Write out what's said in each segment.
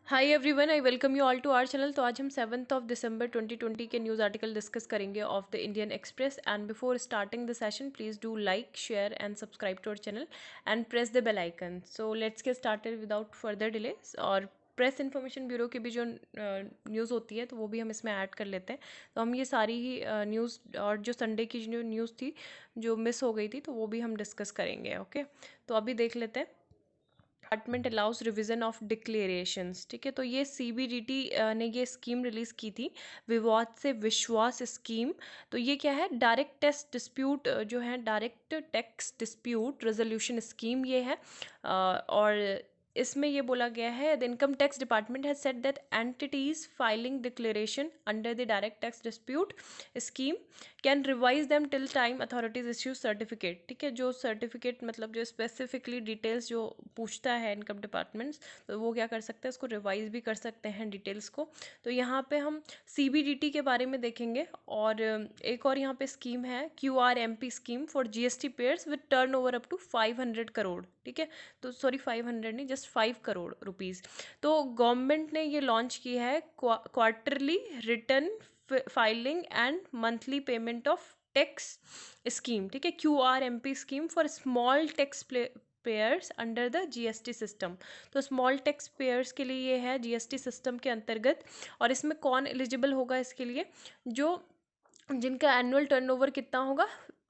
Hi everyone, I welcome you all to our channel. तो आज हम 7 दिसंबर 2020 के न्यूज़ आर्टिकल डिस्कस करेंगे of the Indian Express. And before starting the session please do like, share and subscribe to our channel and press the bell icon. So let's get started without further delays. और press information bureau की भी जो news होती है तो वो भी हम इसमें ऐड कर लेते हैं। तो हम ये सारी ही न्यूज़ और जो संडे की जो न्यूज़ थी जो मिस हो गई थी तो वो भी हम डिस्कस करेंगे। ओके, तो अभी देख लेते हैं। Department allows revision of declarations. ठीक है, तो ये सीबीडीटी ने ये स्कीम रिलीज की थी, विवाद से विश्वास स्कीम। तो ये क्या है? डायरेक्ट टैक्स डिस्प्यूट जो है, direct tax dispute resolution scheme ये है। और इसमें ये बोला गया है the income tax department has said that entities filing declaration under the direct tax dispute scheme can revise them till time authorities issue certificate. ठीक है, जो सर्टिफिकेट मतलब जो स्पेसिफिकली डिटेल्स जो पूछता है इनकम डिपार्टमेंट्स, तो वो क्या कर सकते हैं, उसको रिवाइज भी कर सकते हैं डिटेल्स को। तो यहाँ पे हम सीबीडीटी के बारे में देखेंगे। और एक और यहाँ पे स्कीम है QRMP scheme for GST payers with turnover up to 500 crore. ठीक है, तो सॉरी 500 नहीं, जस्ट 5 करोड़ रुपीज़। तो गवर्नमेंट ने ये लॉन्च की है quarterly return filing and monthly payment of tax scheme. ठीक है, QRMP scheme for small taxpayers under the GST system. तो स्मॉल टैक्स पेयर्स के लिए ये है जीएसटी सिस्टम के अंतर्गत। और इसमें कौन एलिजिबल होगा इसके लिए? जो जिनका एनुअल टर्नओवर कितना होगा,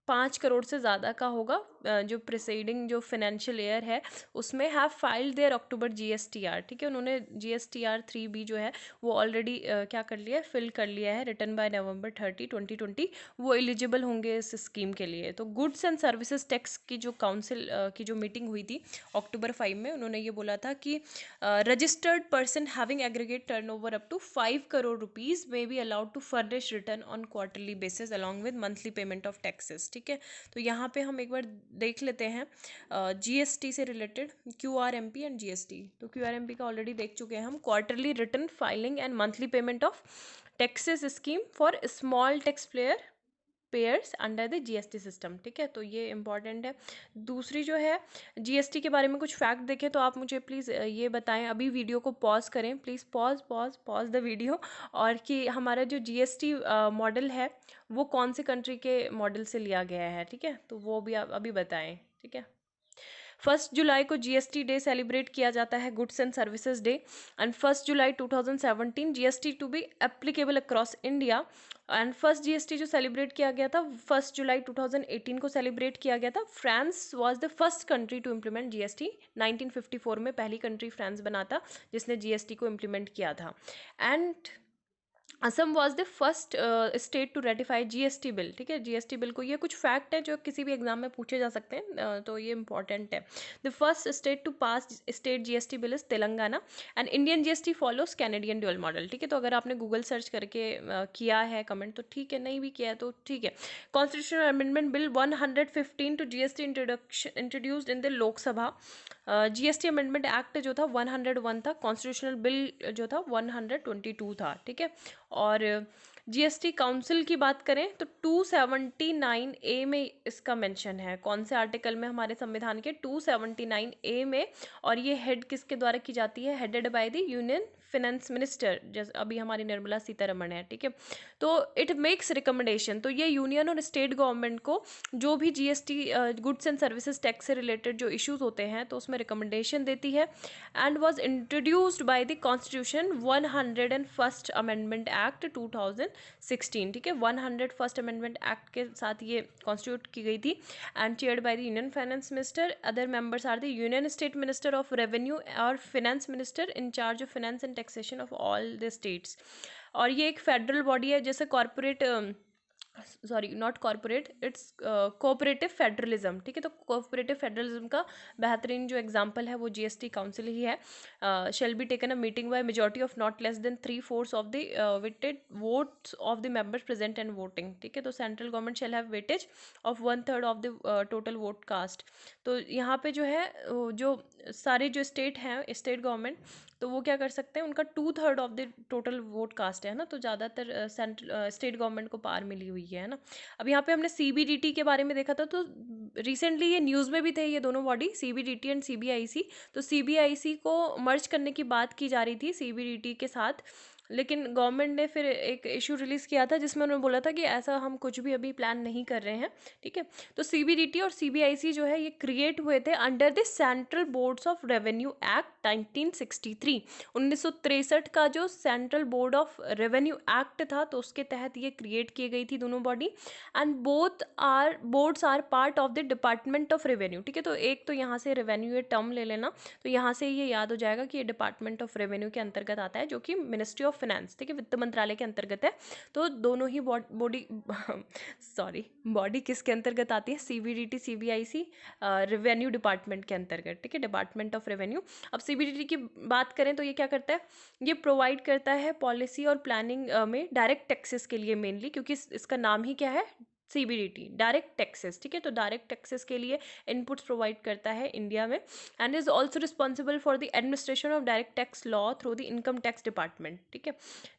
5 करोड़ से ज़्यादा का होगा, जो प्रिसीडिंग जो फाइनेंशियल ईयर है उसमें have filed their October GSTR. ठीक है, उन्होंने जीएसटीआर 3B जो है वो ऑलरेडी क्या कर लिया है, फिल कर लिया है, रिटर्न बाय नवंबर 30, 2020। वो एलिजिबल होंगे इस स्कीम के लिए। तो गुड्स एंड सर्विसेज टैक्स की जो काउंसिल की जो मीटिंग हुई थी अक्टूबर 5 में, उन्होंने ये बोला था कि registered person having aggregate turnover up to 5 crore rupees may be allowed to furnish return on quarterly basis along with monthly payment of taxes. ठीक है, तो यहाँ पे हम एक बार देख लेते हैं जीएसटी से रिलेटेड क्यूआरएमपी एंड जीएसटी। तो क्यूआरएमपी का ऑलरेडी देख चुके हैं हम, quarterly return filing and monthly payment of taxes scheme for small taxpayers under the GST system. ठीक है, तो ये इंपॉर्टेंट है। दूसरी जो है जीएसटी के बारे में कुछ फैक्ट देखें तो आप मुझे प्लीज़ ये बताएं। अभी वीडियो को पॉज करें प्लीज़, पॉज द वीडियो। और कि हमारा जो जीएसटी मॉडल है वो कौन से कंट्री के मॉडल से लिया गया है। ठीक है, तो वो भी आप अभी बताएं। ठीक है, 1 जुलाई को जीएसटी डे सेलिब्रेट किया जाता है, goods and services day. And 1 July 2017 GST to be applicable across India. And first GST जो सेलिब्रेट किया गया था 1 जुलाई 2018 को सेलिब्रेट किया गया था। France was the first country to implement GST. 1954 में पहली कंट्री फ्रांस बना था जिसने जीएसटी को इम्प्लीमेंट किया था। And Assam was the first state to ratify GST bill. ठीक है, जीएसटी बिल को, ये कुछ फैक्ट है जो किसी भी एग्जाम में पूछे जा सकते हैं, तो ये इंपॉर्टेंट है। The first state to pass state GST bill is Telangana. And Indian GST follows Canadian dual model. ठीक है, तो अगर आपने गूगल सर्च करके किया है कमेंट तो ठीक है, नहीं भी किया है तो ठीक है। Constitutional amendment bill 115 to GST introduced in the Lok Sabha. GST amendment act जो था 101 था, कॉन्स्टिट्यूशनल बिल जो था 122 था। ठीक है, और जीएसटी काउंसिल की बात करें तो 279A में इसका मेंशन है। कौन से आर्टिकल में? हमारे संविधान के 279A में। और ये हेड किसके द्वारा की जाती है? Headed by the union finance minister, जैसे अभी हमारी निर्मला सीतारमण है। ठीक है, तो इट मेक्स रिकमेंडेशन। तो ये यूनियन और स्टेट गवर्नमेंट को जो भी GST goods and services tax से रिलेटेड जो इश्यूज होते हैं तो उसमें रिकमेंडेशन देती है। And was introduced by the constitution 101st amendment act 2016। ठीक है, 101st अमेंडमेंट एक्ट के साथ ये कॉन्स्टिट्यूट की गई थी। And chaired by the union finance minister. Other members are the union state minister of revenue और finance minister in charge of finance and taxation of all the states. और ये एक फेडरल बॉडी है, जैसे corporate, sorry not corporate, it's cooperative federalism. ठीक है, तो cooperative federalism का बेहतरीन जो एग्जांपल है वो जीएसटी काउंसिल ही है। Shall be taken a meeting by majority of not less than 3/4 of the weighted votes of the members present and voting. ठीक है, तो central government shall have weightage of 1/3 of the total vote cast. तो यहाँ पे जो है जो सारे जो स्टेट हैं, स्टेट गवर्नमेंट, तो वो क्या कर सकते हैं, उनका 2/3 of the total vote cast है ना, तो ज़्यादातर सेंट्रल स्टेट गवर्नमेंट को पार मिली हुई हुई है ना। अब यहाँ पे हमने CBDT के बारे में देखा था, तो रिसेंटली ये न्यूज़ में भी थे ये दोनों बॉडी, CBDT एंड CBIC। तो CBIC को मर्ज करने की बात की जा रही थी CBDT के साथ, लेकिन गवर्नमेंट ने फिर एक इशू रिलीज़ किया था जिसमें उन्होंने बोला था कि ऐसा हम कुछ भी अभी प्लान नहीं कर रहे हैं, ठीक है। तो CBDT और CBIC जो है ये क्रिएट हुए थे under the central boards of revenue act 1963। 1963 का जो central board of revenue act था, तो उसके तहत ये क्रिएट की गई थी दोनों body. And boards are part of the department of revenue, ठीक है। तो एक तो यहाँ से रेवेन्यू ये टर्म ले लेना, तो यहाँ से ये याद हो जाएगा कि ये डिपार्टमेंट ऑफ रेवेन्यू के अंतर्गत आता है, जो कि मिनिस्ट्री ऑफ फाइनेंस, ठीक है, वित्त मंत्रालय के अंतर्गत है। तो दोनों ही बॉडी सॉरी बॉडी किसके अंतर्गत आती है, CBDT CBIC रेवेन्यू डिपार्टमेंट के अंतर्गत, ठीक है, डिपार्टमेंट ऑफ रेवेन्यू। अब CBDT की बात करें तो ये क्या करता है, ये प्रोवाइड करता है पॉलिसी और प्लानिंग में डायरेक्ट टैक्सेस के लिए मेनली, क्योंकि इसका नाम ही क्या है, CBDT डायरेक्ट टैक्सेस, ठीक है। तो डायरेक्ट टैक्सेस के लिए इनपुट्स प्रोवाइड करता है इंडिया में, and is also responsible for the administration of direct tax law through the income tax department, ठीक है।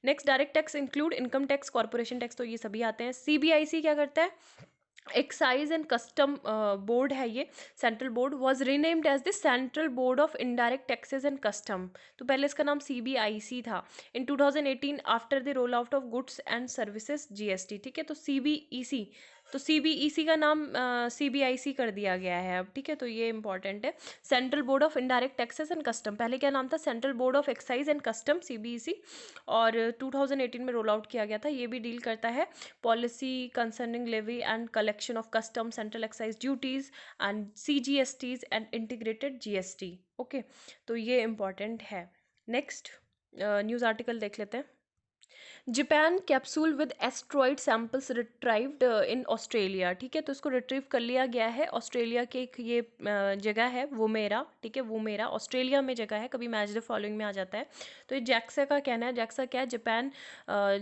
Next, direct tax include income tax, corporation tax, तो ये सभी आते हैं। CBIC क्या करता है, एक्साइज एंड कस्टम बोर्ड है ये, central board, was renamed as the central board of indirect taxes and custom. तो पहले इसका नाम CBIC था in 2018 after the roll out of goods and services GST, ठीक है। तो CBEC का नाम CBIC कर दिया गया है अब, ठीक है। तो ये इंपॉर्टेंट है, central board of indirect taxes and custom, पहले क्या नाम था, central board of excise and custom CBEC, और 2018 में रोल आउट किया गया था। ये भी डील करता है policy concerning levy and collection of custom, central excise duties and CGSTs and integrated GST, okay. तो ये इंपॉर्टेंट है। नेक्स्ट न्यूज़ आर्टिकल देख लेते हैं। Japan capsule with asteroid samples retrieved in Australia, ठीक है। तो इसको रिट्रीव कर लिया गया है ऑस्ट्रेलिया के एक ये जगह है वुमेरा, ठीक है, वुमेरा ऑस्ट्रेलिया में जगह है, कभी मैच द फॉलोइंग में आ जाता है। तो ये जैक्सा का कहना है, जैक्सा क्या है, जापान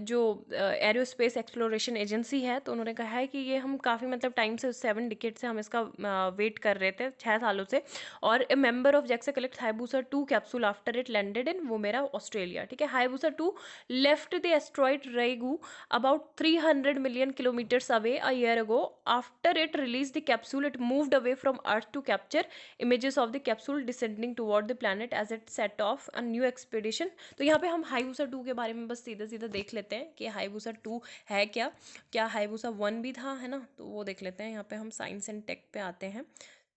जो एरोस्पेस एक्सप्लोरेशन एजेंसी है, तो उन्होंने कहा है कि ये हम काफ़ी मतलब टाइम से 7 डिकेड से हम इसका वेट कर रहे थे, 6 सालों से। और a member of JAXA collect Hayabusa 2 capsule after it landed in Woomera Australia, ठीक है। हाइबूसा 2 left the asteroid Ryugu about 300 million kilometers away a year ago. After it released the capsule, it moved away from Earth to capture images of the capsule descending toward the planet as it set off a new expedition. तो यहाँ पे हम हाइबूसा 2 के बारे में बस सीधा सीधा देख लेते हैं कि हाइबूसा 2 है क्या, क्या हाइबूसा 1 भी था, है ना। तो वो देख लेते हैं। यहाँ पे हम साइंस एंड टेक पे आते हैं,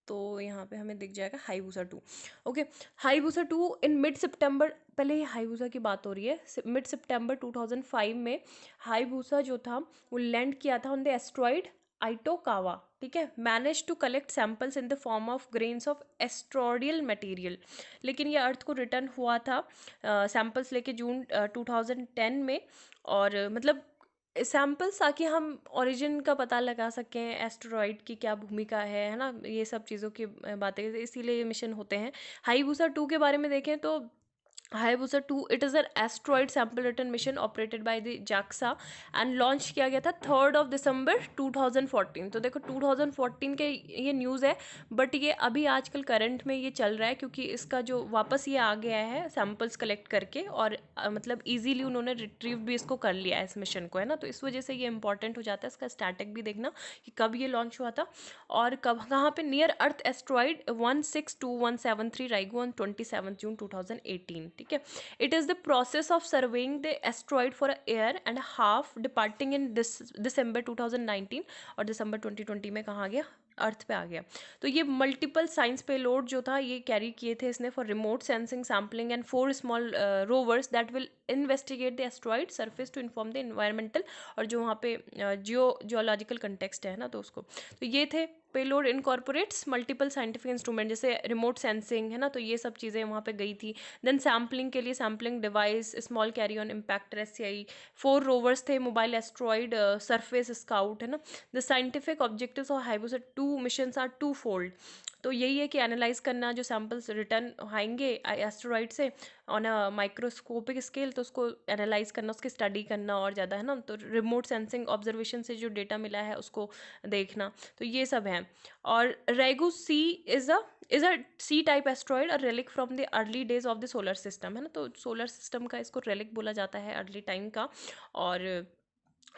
तो यहाँ पे हमें दिख जाएगा हाइबूसा 2, ओके। हाइबूसा 2 इन मिड सितंबर, पहले ये हाइबूसा की बात हो रही है, मिड सितंबर 2005 में हाइबूसा जो था वो लैंड किया था ऑन द एस्ट्रॉइड आइटोकावा, ठीक है। Manage to collect samples in the form of grains of asteroidal material, लेकिन ये अर्थ को रिटर्न हुआ था सैंपल्स लेके जून 2010 में। और मतलब सैम्पल्स ताकि हम ओरिजिन का पता लगा सकें, एस्टेरॉइड की क्या भूमिका है ना, ये सब चीज़ों की बातें, इसीलिए ये मिशन होते हैं। हाइबूसा 2 के बारे में देखें तो हाइबूसा 2 it is an asteroid sample return mission operated by the JAXA and launch किया गया था 3 दिसंबर 2014। तो देखो 2014 के ये न्यूज़ है, बट ये अभी आजकल करंट में ये चल रहा है, क्योंकि इसका जो वापस ये आ गया है सैम्पल्स कलेक्ट करके, और मतलब ईजीली उन्होंने रिट्रीव भी इसको कर लिया है इस मिशन को, है ना। तो इस वजह से ये इंपॉर्टेंट हो जाता है। इसका स्टैटिक भी देखना कि कब ये लॉन्च हुआ था और कब कहाँ पे, near earth asteroid 162173 Ryugu on 27 June 2018, ठीक है। It is the process of surveying the asteroid for a year and half departing in December 2019, और दिसंबर 2020 में कहाँ गया, अर्थ पे आ गया। तो ये मल्टीपल साइंस पेलोड जो था ये कैरी किए थे इसने for remote sensing sampling and 4 small rovers that will investigate the asteroid surface to inform the environmental, और जो वहाँ पे जियोलॉजिकल कंटेक्स्ट है ना, तो उसको, तो ये थे payload incorporates multiple scientific instrument, जैसे रिमोट सेंसिंग, है ना, तो ये सब चीज़ें वहाँ पे गई थी। देन सैम्पलिंग के लिए sampling device, small carry on impactor SCI, 4 rovers थे, मोबाइल एस्ट्रॉइड सरफेस स्काउट, है ना। The scientific objectives of Hayabusa 2 missions are 2 fold. तो यही है कि एनालाइज करना जो सैम्पल्स रिटर्न आएंगे एस्ट्रॉइड से ऑन अ माइक्रोस्कोपिक स्केल, तो उसको एनालाइज करना, उसकी स्टडी करना और ज़्यादा, है ना। तो रिमोट सेंसिंग ऑब्जर्वेशन से जो डेटा मिला है उसको देखना, तो ये सब है। और रेगू C is a C type asteroid, a relic from the early days of the solar system, है ना। तो सोलर सिस्टम का इसको रेलिक बोला जाता है अर्ली टाइम का। और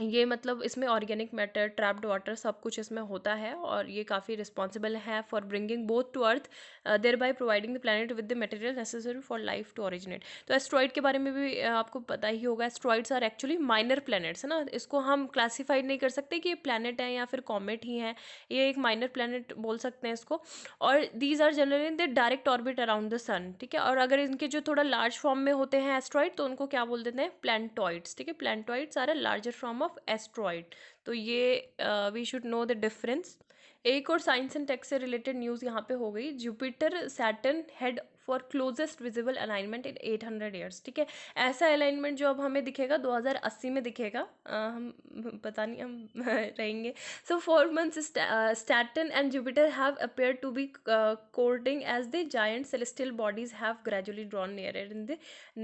ये मतलब इसमें ऑर्गेनिक मैटर, ट्रैप्ड वाटर, सब कुछ इसमें होता है, और ये काफ़ी रिस्पॉन्सिबल है for bringing both to earth, thereby providing the planet with the material necessary for life to originate. तो एस्ट्रॉइड के बारे में भी आपको पता ही होगा, asteroids are actually minor planets, है ना। इसको हम क्लासीफाइड नहीं कर सकते कि ये प्लानट है या फिर कॉमेट ही है, ये एक माइनर प्लानट बोल सकते हैं इसको। और these are generally in the direct orbit around the sun, ठीक है। और अगर इनके जो थोड़ा लार्ज फॉर्म में होते हैं एस्ट्रॉइड, तो उनको क्या बोल देते हैं, प्लांटॉइड्स, ठीक है। Planetoids are a larger form of asteroid. तो ये we should know the difference. एक और साइंस एंड टेक से रिलेटेड न्यूज़ यहाँ पे हो गई, Jupiter Saturn head for closest visible alignment in 800 years, ठीक है। ऐसा अलाइनमेंट जो अब हमें दिखेगा 2080 में दिखेगा, हम पता नहीं हम रहेंगे। So 4 months, Saturn and Jupiter have appeared to be courting as the giant celestial bodies have gradually drawn nearer in the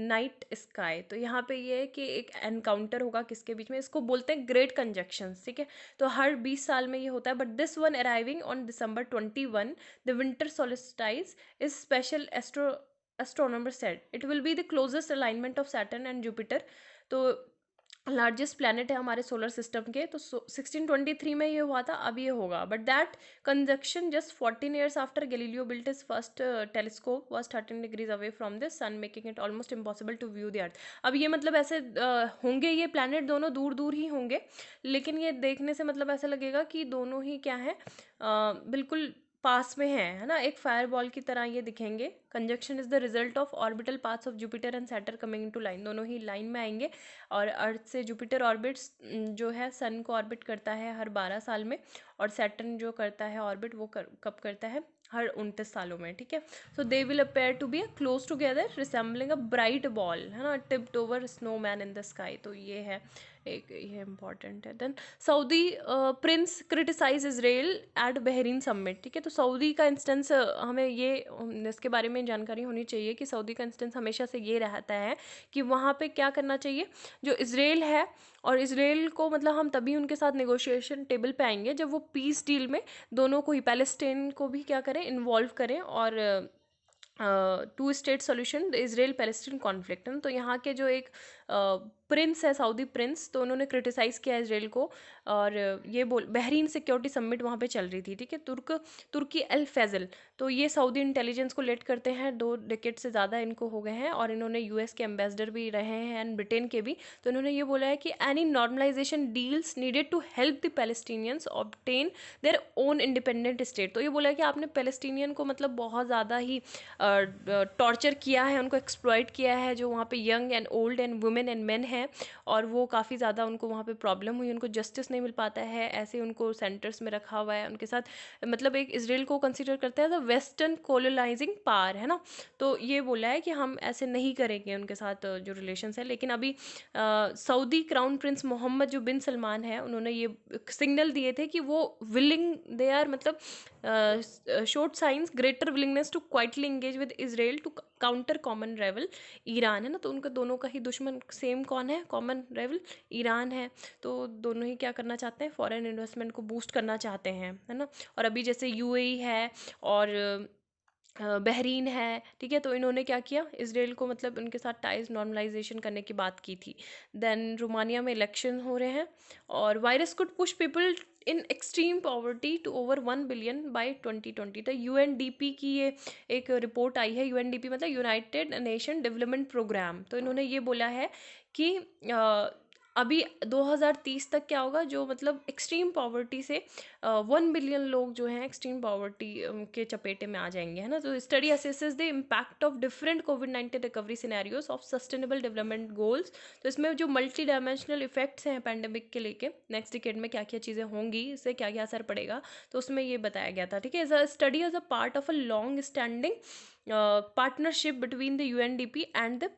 night sky। तो यहाँ पे ये है कि एक एनकाउंटर होगा किसके बीच में, इसको बोलते हैं ग्रेट कंजक्शंस, ठीक है। तो हर 20 साल में ये होता है, but this one arriving on December 21, the winter solstice is special astronomer said it will be the closest alignment of Saturn and Jupiter। तो लार्जेस्ट प्लैनेट है हमारे सोलर सिस्टम के, तो 1623 में ये हुआ था, अब ये होगा। But that conjunction just 14 years after Galileo built his first telescope was 13 degrees away from the sun, making it almost impossible to view the earth. अब ये मतलब ऐसे होंगे ये प्लैनेट दोनों दूर दूर ही होंगे, लेकिन ये देखने से मतलब ऐसा लगेगा कि दोनों ही क्या है, बिल्कुल पास में है ना, एक फायरबॉल की तरह ये दिखेंगे। Conjunction is the result of orbital paths of Jupiter and Saturn coming into line, दोनों ही लाइन में आएंगे। और अर्थ से जुपिटर ऑर्बिट्स जो है सन को ऑर्बिट करता है हर 12 साल में, और सैटर्न जो करता है ऑर्बिट वो कब करता है, हर 29 सालों में, ठीक है। So they will appear to be close together resembling a bright ball, है ना, tipped over snowman in the sky. तो ये है एक, ये इंपॉर्टेंट है। Then Saudi prince criticise Israel at Bahrain summit, ठीक है। तो सऊदी का इंस्टेंस हमें ये इसके बारे में जानकारी होनी चाहिए कि सऊदी का इंस्टेंस हमेशा से ये रहता है कि वहाँ पे क्या करना चाहिए, जो इसराइल है, और इसराइल को मतलब हम तभी उनके साथ नेगोशिएशन टेबल पे आएंगे जब वो पीस डील में दोनों को ही, पैलेस्टाइन को भी क्या करें, इन्वॉल्व करें, और two state solution Israel Palestine conflict, है ना। तो यहाँ के जो एक प्रिंस है, सऊदी प्रिंस, तो उन्होंने क्रिटिसाइज़ किया इसराइल को, और ये बहरीन सिक्योरिटी समिट वहाँ पे चल रही थी, ठीक है। तुर्की अल फैजल, तो ये सऊदी इंटेलिजेंस को लेड करते हैं, 2 डिकेड से ज़्यादा इनको हो गए हैं, और इन्होंने यूएस के एम्बेसडर भी रहे हैं एंड ब्रिटेन के भी। तो इन्होंने ये बोला है कि any normalisation deals needed to help the Palestinians obtain their own independent state. तो ये बोला है कि आपने पैलेस्टीनियन को मतलब बहुत ज़्यादा ही टॉर्चर किया है, उनको एक्सप्लॉइट किया है, जो वहाँ पे young and old and women and main हैं, और वो काफ़ी ज़्यादा उनको वहाँ पे प्रॉब्लम हुई, उनको जस्टिस नहीं मिल पाता है, ऐसे उनको सेंटर्स में रखा हुआ है उनके साथ। मतलब एक इसराइल को कंसिडर करता है द वेस्टर्न कोलोनाइजिंग पावर, है ना। तो ये बोला है कि हम ऐसे नहीं करेंगे उनके साथ जो रिलेशंस है। लेकिन अभी सऊदी क्राउन प्रिंस मोहम्मद जो बिन सलमान है, उन्होंने ये सिग्नल दिए थे कि वो विलिंग, दे आर मतलब showed signs greater willingness to quietly engage with Israel to counter common rival Iran, है ना। तो उनका दोनों का ही दुश्मन सेम कौन है, कॉमन राइवल ईरान है। तो दोनों ही क्या करना चाहते हैं, फॉरेन इन्वेस्टमेंट को बूस्ट करना चाहते हैं, है ना। और अभी जैसे यूएई है और बहरीन है, ठीक है। तो इन्होंने क्या किया, इसराइल को मतलब उनके साथ टाइज नॉर्मलाइजेशन करने की बात की थी। देन रोमानिया में इलेक्शन हो रहे हैं, और virus could push people in extreme poverty to over 1 billion by 2020। तो यूएनडीपी की ये एक रिपोर्ट आई है, यूएनडीपी मतलब यूनाइटेड नेशन डेवलपमेंट प्रोग्राम। तो इन्होंने ये बोला है कि अभी 2030 तक क्या होगा, जो मतलब एक्सट्रीम पॉवर्टी से 1 बिलियन लोग जो हैं एक्सट्रीम पॉवर्टी के चपेटे में आ जाएंगे, है ना। तो study assesses the impact of different covid recovery scenarios of sustainable development goals. तो इसमें जो मल्टी डायमेंशनल इफेक्ट्स हैं पैंडेमिक के लेके, नेक्स्ट डिकेड में क्या क्या चीज़ें होंगी, इससे क्या क्या असर पड़ेगा, तो उसमें ये बताया गया था, ठीक है। As a study as a part of a long standing partnership between the UNDP and the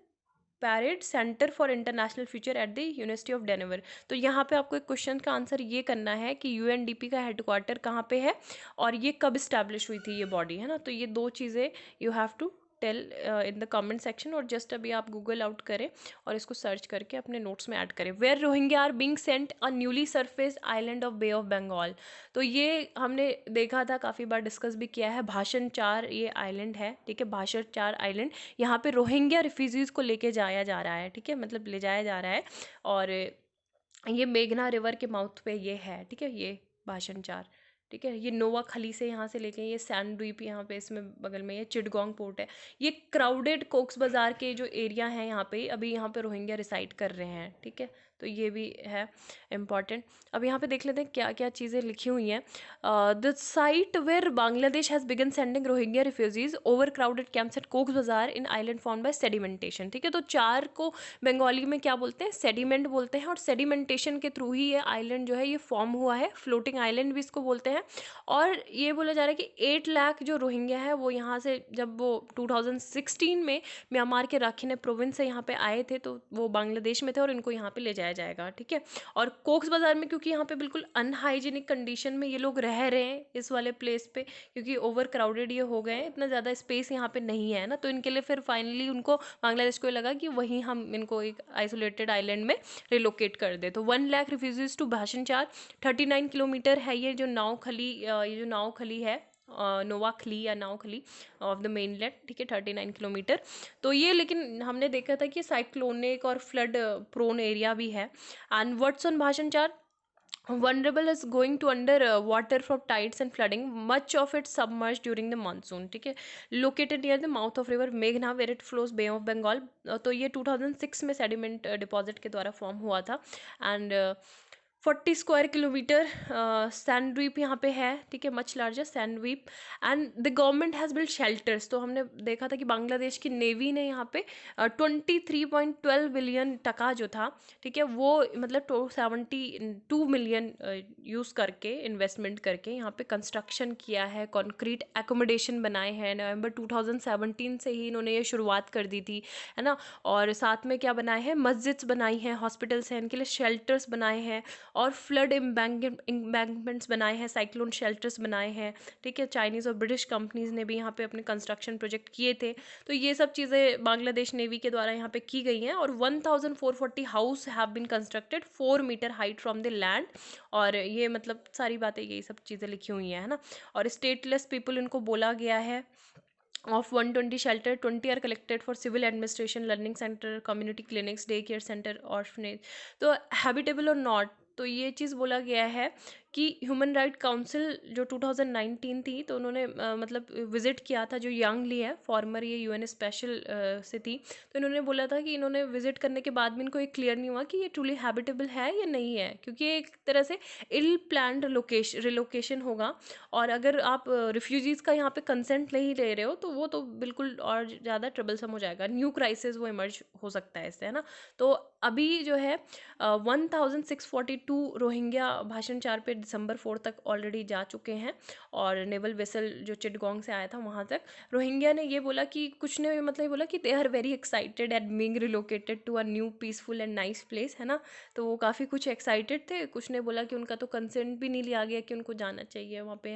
Pardee centre for international future at the university of Denver. तो यहाँ पे आपको एक क्वेश्चन का आंसर ये करना है कि यूएनडीपी का हेडक्वार्टर कहाँ पे है, और ये कब इस्टेब्लिश हुई थी ये बॉडी, है ना। तो ये 2 चीज़ें you have to tell in the comment section, और जस्ट अभी आप गूगल आउट करें और इसको सर्च करके अपने नोट्स में ऐड करें। Where Rohingya are being sent a newly surfaced island of Bay of Bengal. तो ये हमने देखा था, काफ़ी बार डिस्कस भी किया है, भाषण 4 ये आइलैंड है, ठीक है, भाषण 4 आइलैंड। यहाँ पे रोहिंग्या रिफ्यूजीज़ को लेके जाया जा रहा है, ठीक है, मतलब ले जाया जा रहा है। और ये मेघना रिवर के माउथ पे ये है, ठीक है, ये भाषण 4, ठीक है। ये नोवाखली से यहाँ से लेके ये सैंड द्वीप यहाँ पे इसमें बगल में ये चिटगोंग पोर्ट है। ये क्राउडेड कोक्स बाजार के जो एरिया हैं यहाँ पे, अभी यहाँ पे रोहिंग्या रिसाइड कर रहे हैं, ठीक है। तो ये भी है इम्पॉर्टेंट। अब यहाँ पे देख लेते हैं क्या क्या चीज़ें लिखी हुई हैं। The site where Bangladesh has begun sending Rohingya refugees overcrowded camps at Cox's Bazar in island form by sedimentation, ठीक है। तो 4 को बंगाली में क्या बोलते हैं, सेडिमेंट बोलते हैं, और सेडिमेंटेशन के थ्रू ही ये आइलैंड जो है ये फॉर्म हुआ है, फ्लोटिंग आइलैंड भी इसको बोलते हैं। और ये बोला जा रहा है कि 8 लाख जो रोहिंग्या है वो यहाँ से, जब वो 2016 में म्यांमार के राखीने प्रोविंस से यहाँ पे आए थे तो वो बांग्लादेश में थे और इनको यहाँ पे ले जाया जाएगा, ठीक है। और कोक्स बाजार में क्योंकि यहाँ पे बिल्कुल अनहाइजीनिक कंडीशन में ये लोग रह रहे हैं इस वाले प्लेस पे, क्योंकि ओवर क्राउडेड ये हो गए हैं, इतना ज़्यादा स्पेस यहाँ पे नहीं है ना, तो इनके लिए फिर फाइनली उनको बांग्लादेश को लगा कि वहीं हम इनको एक आइसोलेटेड आइलैंड में रिलोकेट कर दे। तो 1 लाख रिफ्यूजीज टू भाषण 4, 39 किलोमीटर है ये जो नावखली, ये जो नावखली है, नोवाखली या नावखली ऑफ द मेनलैंड, ठीक है, 39 किलोमीटर। तो ये, लेकिन हमने देखा था कि साइक्लोनिक और फ्लड प्रोन एरिया भी है। एंड वर्ड्स ऑन भाषण 4, vulnerable is going to under water from tides and flooding, much of it submerged during the monsoon, ठीक है। located near the mouth of river मेघना where it flows Bay of Bengal। तो ये 2006 में sediment deposit के द्वारा form हुआ था। एंड 40 स्क्वायर किलोमीटर सैंड द्वीप यहाँ पे है, ठीक है, मच लार्जर सैंड द्वीप। And the government has build shelters. तो हमने देखा था कि बांग्लादेश की नेवी ने यहाँ पे 23.12 बिलियन टका जो था, ठीक है, वो मतलब 72 मिलियन यूज़ करके, इन्वेस्टमेंट करके यहाँ पे कंस्ट्रक्शन किया है, कॉन्क्रीट एकोमोडेशन बनाए हैं। नवंबर 2017 से ही इन्होंने ये शुरुआत कर दी थी, है ना। और साथ में क्या बनाए हैं, मस्जिद्स बनाई हैं, हॉस्पिटल्स हैं, इनके लिए शेल्टर्स बनाए हैं, और फ्लड एम्बैंकमेंट्स बनाए हैं, साइक्लोन शेल्टर्स बनाए हैं, ठीक है। चाइनीज़ और ब्रिटिश कंपनीज़ ने भी यहाँ पे अपने कंस्ट्रक्शन प्रोजेक्ट किए थे। तो ये सब चीज़ें बांग्लादेश नेवी के द्वारा यहाँ पे की गई हैं। और 1440 house have been constructed 4 metre height from the land. और ये मतलब सारी बातें, यही सब चीज़ें लिखी हुई हैं, है ना। और स्टेटलेस पीपल इनको बोला गया है। Of 120 shelter, 20 are collected for civil administration, learning center, community clinics, daycare center, orphanage। तो habitable or not, तो ये चीज़ बोला गया है कि ह्यूमन राइट काउंसिल जो 2019 थी, तो उन्होंने मतलब विज़िट किया था, जो यंग ली है फॉर्मर, ये यूएन स्पेशल से थी। तो इन्होंने बोला था कि इन्होंने विज़िट करने के बाद भी इनको एक क्लियर नहीं हुआ कि ये ट्रूली हैबिटेबल है या नहीं है, क्योंकि ये एक तरह से इल प्लान्ड रिलोकेशन होगा। और अगर आप रिफ्यूजीज़ का यहाँ पे कंसेंट नहीं ले रहे हो तो वो तो बिल्कुल और ज़्यादा ट्रबलसम हो जाएगा, न्यू क्राइसिस वो इमर्ज हो सकता है इससे, है ना। तो अभी जो है 1642 रोहिंग्या भाषण 4 पे दिसंबर 4 तक ऑलरेडी जा चुके हैं। और नेवल वेसल जो चिटगोंग से आया था वहाँ तक, रोहिंग्या ने ये बोला कि, कुछ ने मतलब ये बोला कि they are very excited at being relocated to a new peaceful and nice place, है ना। तो वो काफ़ी कुछ एक्साइटेड थे। कुछ ने बोला कि उनका तो कंसेंट भी नहीं लिया गया कि उनको जाना चाहिए वहाँ पे,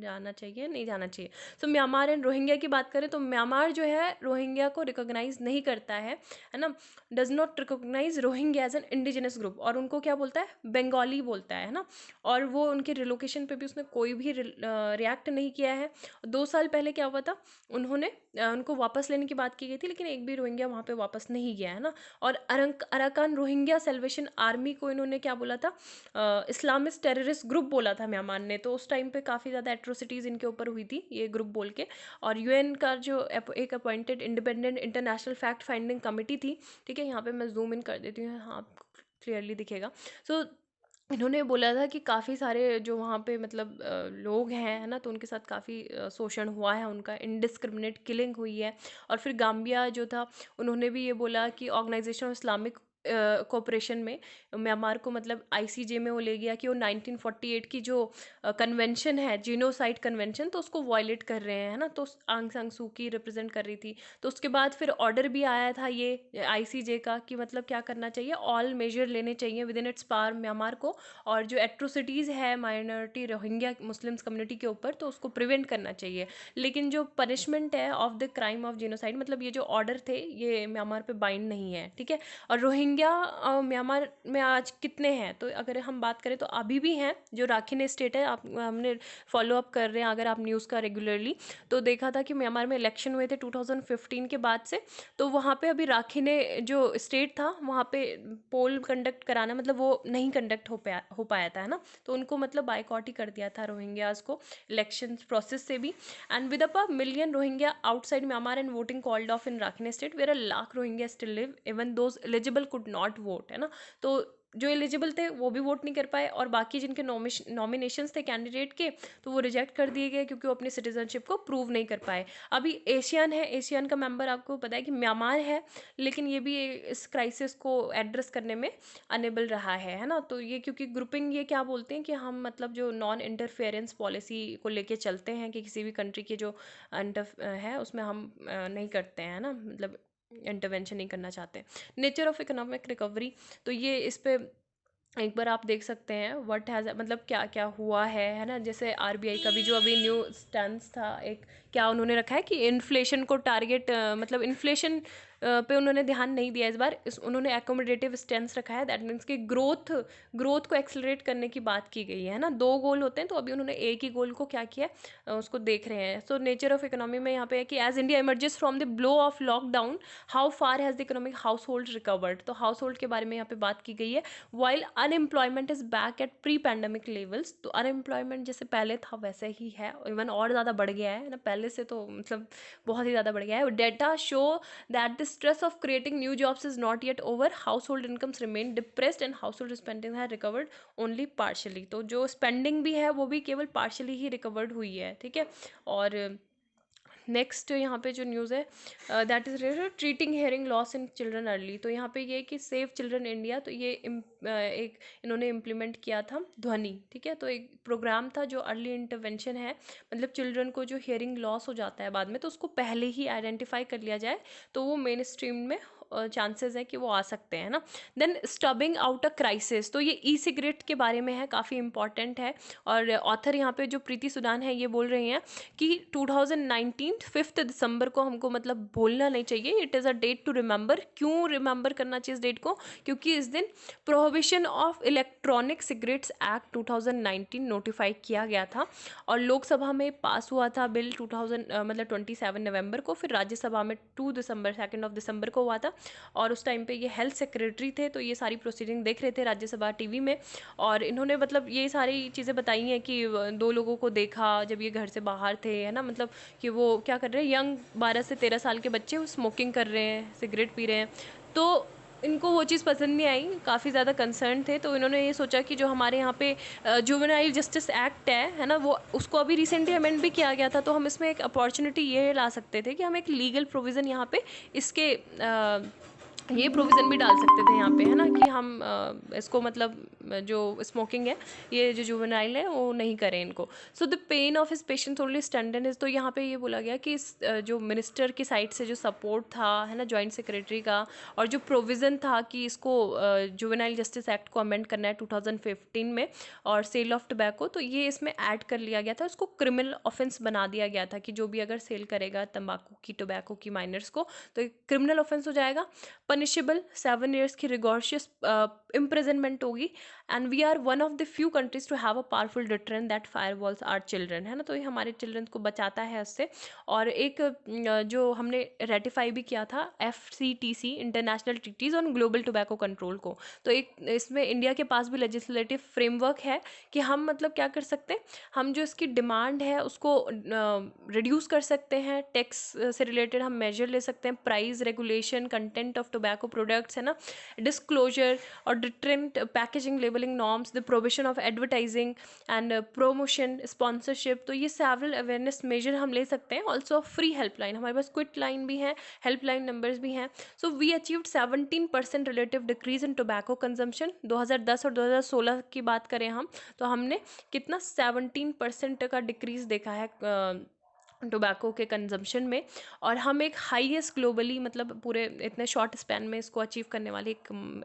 जाना चाहिए नहीं जाना चाहिए। सो म्यांमार एंड रोहिंग्या की बात करें तो म्यांमार जो है रोहिंग्या को रिकॉग्नाइज नहीं करता है ना, does not recognise Rohingya as an indigenous group, और उनको क्या बोलता है, बंगाली बोलता है ना। और वो उनके रिलोकेशन पे भी उसने कोई भी रिएक्ट नहीं किया है। 2 साल पहले क्या हुआ था, उन्होंने उनको वापस लेने की बात की गई थी, लेकिन एक भी रोहिंग्या वहाँ पे वापस नहीं गया, है ना। और अराकान रोहिंग्या सेल्वेशन आर्मी को इन्होंने क्या बोला था, इस्लामिस्ट टेररिस्ट ग्रुप बोला था म्यांमार ने। तो उस टाइम पे काफ़ी ज़्यादा एट्रोसिटीज़ इनके ऊपर हुई थी ये ग्रुप बोल के। और यूएन का जो एक appointed independent international fact finding committee थी, ठीक है, यहाँ पे मैं जूम इन कर देती हूँ, हाँ आपको क्लियरली दिखेगा। सो इन्होंने बोला था कि काफ़ी सारे जो वहाँ पे मतलब लोग हैं, है ना, तो उनके साथ काफ़ी शोषण हुआ है, उनका इनडिस्क्रिमिनेट किलिंग हुई है। और फिर गाम्बिया जो था, उन्होंने भी ये बोला कि ऑर्गेनाइजेशन ऑफ इस्लामिक कोऑपरेशन में म्यांमार को मतलब आईसीजे में वो ले गया कि वो 1948 की जो कन्वेंशन है, जीनोसाइड कन्वेंशन, तो उसको वायलेट कर रहे हैं, है ना। तो आंग सान सू की रिप्रेजेंट कर रही थी। तो उसके बाद फिर ऑर्डर भी आया था ये आईसीजे का कि मतलब क्या करना चाहिए, ऑल मेजर लेने चाहिए with in its power Myanmar को। और जो एट्रोसिटीज़ है माइनॉरिटी रोहिंग्या मुस्लिम्स कम्युनिटी के ऊपर, तो उसको प्रिवेंट करना चाहिए। लेकिन जो पनिशमेंट है of the crime of genocide, मतलब ये जो ऑर्डर थे ये म्यांमार पे बाइंड नहीं है, ठीक है। और रोहिंग्या रोहिंग्या म्यांमार में आज कितने हैं, तो अगर हम बात करें तो अभी भी हैं। जो राखीन स्टेट है, आप हमने फॉलो अप कर रहे हैं अगर आप न्यूज़ का रेगुलरली, तो देखा था कि म्यांमार में इलेक्शन हुए थे 2015 के बाद से, तो वहाँ पे अभी राखीने जो स्टेट था वहाँ पे पोल कंडक्ट कराना मतलब वो नहीं कंडक्ट हो पाया था, है ना। तो उनको मतलब बायकॉट ही कर दिया था रोहिंग्याज को इलेक्शन प्रोसेस से भी। And with up a million Rohingya outside Myanmar and voting called off in Rakhine state, where a lakh Rohingya still live, even those eligible could not vote, है ना। तो जो एलिजिबल थे वो भी वोट नहीं कर पाए, और बाकी जिनके नॉमिनेशंस थे कैंडिडेट के, तो वो रिजेक्ट कर दिए गए क्योंकि वो अपनी सिटीजनशिप को प्रूव नहीं कर पाए। अभी एशियन है, एशियन का मेंबर आपको पता है कि म्यांमार है, लेकिन ये भी इस क्राइसिस को एड्रेस करने में अनेबल रहा है ना। तो ये क्योंकि ग्रुपिंग, ये क्या बोलते हैं कि हम मतलब जो नॉन इंटरफेरेंस पॉलिसी को लेके चलते हैं कि किसी भी कंट्री के जो है उसमें हम नहीं करते हैं ना, मतलब इंटरवेंशन नहीं करना चाहते। नेचर ऑफ इकोनॉमिक रिकवरी, तो ये इस पे एक बार आप देख सकते हैं व्हाट हैज़ मतलब क्या क्या हुआ है ना। जैसे आरबीआई का भी जो अभी न्यू स्टैंस था, एक क्या उन्होंने रखा है कि इन्फ्लेशन को टारगेट मतलब इन्फ्लेशन पे उन्होंने ध्यान नहीं दिया इस बार। उन्होंने एकोमोडेटिव स्टैंस रखा है, दैट मीन्स कि ग्रोथ को एक्सेलरेट करने की बात की गई है ना। दो गोल होते हैं, तो अभी उन्होंने एक ही गोल को क्या किया है, उसको देख रहे हैं। सो नेचर ऑफ इकोनॉमी में यहाँ पे है कि as India emerges from the blow of lockdown, how far has the economic household recovered, तो हाउस होल्ड के बारे में यहाँ पे बात की गई है। While unemployment is back at pre pandemic levels, तो अनएम्प्लॉयमेंट जैसे पहले था वैसे ही है, इवन और ज़्यादा बढ़ गया है ना पहले से, तो मतलब बहुत ही ज़्यादा बढ़ गया है। Data show that the stress of creating new jobs is not yet over, house hold incomes remain depressed and house hold spending है रिकवर्ड ओनली पार्शली, तो जो स्पेंडिंग भी है वो भी केवल पार्शली ही रिकवर्ड हुई है, ठीक है। और नेक्स्ट यहाँ पे जो न्यूज़ है that is related treating hearing loss in children early, तो यहाँ पे ये कि सेव चिल्ड्रन इंडिया, तो ये एक इन्होंने इम्प्लीमेंट किया था ध्वनि, ठीक है। तो एक प्रोग्राम था जो अर्ली इंटरवेंशन है, मतलब चिल्ड्रन को जो हियरिंग लॉस हो जाता है बाद में, तो उसको पहले ही आइडेंटिफाई कर लिया जाए, तो वो मेन स्ट्रीम में चांसेस है कि वो आ सकते हैं ना। देन स्टबिंग आउट अ क्राइसिस, तो ये ई सिगरेट के बारे में है, काफ़ी इंपॉर्टेंट है। और ऑथर यहाँ पे जो प्रीति सुदान है ये बोल रही हैं कि 2019 5 दिसंबर को हमको मतलब भूलना नहीं चाहिए, it is a date to remember. क्यों रिमेंबर करना चाहिए इस डेट को, क्योंकि इस दिन prohibition of electronic cigarettes act 2019 notify किया गया था, और लोकसभा में पास हुआ था बिल मतलब 27 नवंबर को, फिर राज्यसभा में 2 दिसंबर को हुआ था। और उस टाइम पे ये हेल्थ सेक्रेटरी थे, तो ये सारी प्रोसीडिंग देख रहे थे राज्यसभा टीवी में, और इन्होंने मतलब ये सारी चीज़ें बताई हैं कि 2 लोगों को देखा जब ये घर से बाहर थे, है ना, मतलब कि वो क्या कर रहे हैं, यंग 12 से 13 साल के बच्चे वो स्मोकिंग कर रहे हैं, सिगरेट पी रहे हैं, तो इनको वो चीज़ पसंद नहीं आई, काफ़ी ज़्यादा कंसर्न थे। तो इन्होंने ये सोचा कि जो हमारे यहाँ पे जुवेनाइल जस्टिस एक्ट है ना, वो उसको अभी रिसेंटली अमेंड भी किया गया था, तो हम इसमें एक अपॉर्चुनिटी ये ला सकते थे कि हम एक लीगल प्रोविज़न यहाँ पे इसके ये प्रोविज़न भी डाल सकते थे यहाँ पे, है ना, कि हम इसको मतलब जो स्मोकिंग है, ये जो जुवेनाइल है वो नहीं करें इनको। So the pain of his patient only standard is, तो यहाँ पे ये बोला गया कि इस जो मिनिस्टर की साइड से जो सपोर्ट था, है ना, जॉइंट सेक्रेटरी का, और जो प्रोविज़न था कि इसको जुवेनाइल जस्टिस एक्ट को अमेंड करना है 2015 में, और सेल ऑफ टबैको, तो ये इसमें ऐड कर लिया गया था, उसको क्रिमिनल ऑफेंस बना दिया गया था कि जो भी अगर सेल करेगा तंबाकू की, टोबैको की माइनर्स को, तो एक क्रिमिनल ऑफेंस हो जाएगा, पनिशेबल 7 years की रिगॉर्शियस इम्प्रिजनमेंट होगी। And we are one of the few countries to have a powerful deterrent that firewalls our children, है ना, तो ये हमारे चिल्ड्रन को बचाता है उससे। और एक जो हमने रेटिफाई भी किया था FCTC, international treaties on global tobacco control को, तो एक इसमें इंडिया के पास भी लेजिस्लेटिव फ्रेमवर्क है कि हम मतलब क्या कर सकते हैं, हम जो इसकी डिमांड है उसको रिड्यूस कर सकते हैं, टैक्स से रिलेटेड हम मेजर ले सकते हैं, price regulation, content of tobacco products, है ना, डिस्क्लोजर और deterrent packaging labelling norms, the provision of advertising and promotion, sponsorship, तो ये सेवरल अवेयरनेस मेजर हम ले सकते हैं। ऑल्सो फ्री हेल्पलाइन, हमारे पास क्विट लाइन भी है, हेल्पलाइन नंबर्स भी हैं। So we achieved 17% relative decrease in tobacco consumption. 2010 और 2016 की बात करें हम, तो हमने कितना 17% का डिक्रीज देखा है टोबैको के कंजम्पशन में, और हम एक हाईएस्ट ग्लोबली मतलब पूरे इतने शॉर्ट स्पैन में इसको अचीव करने वाले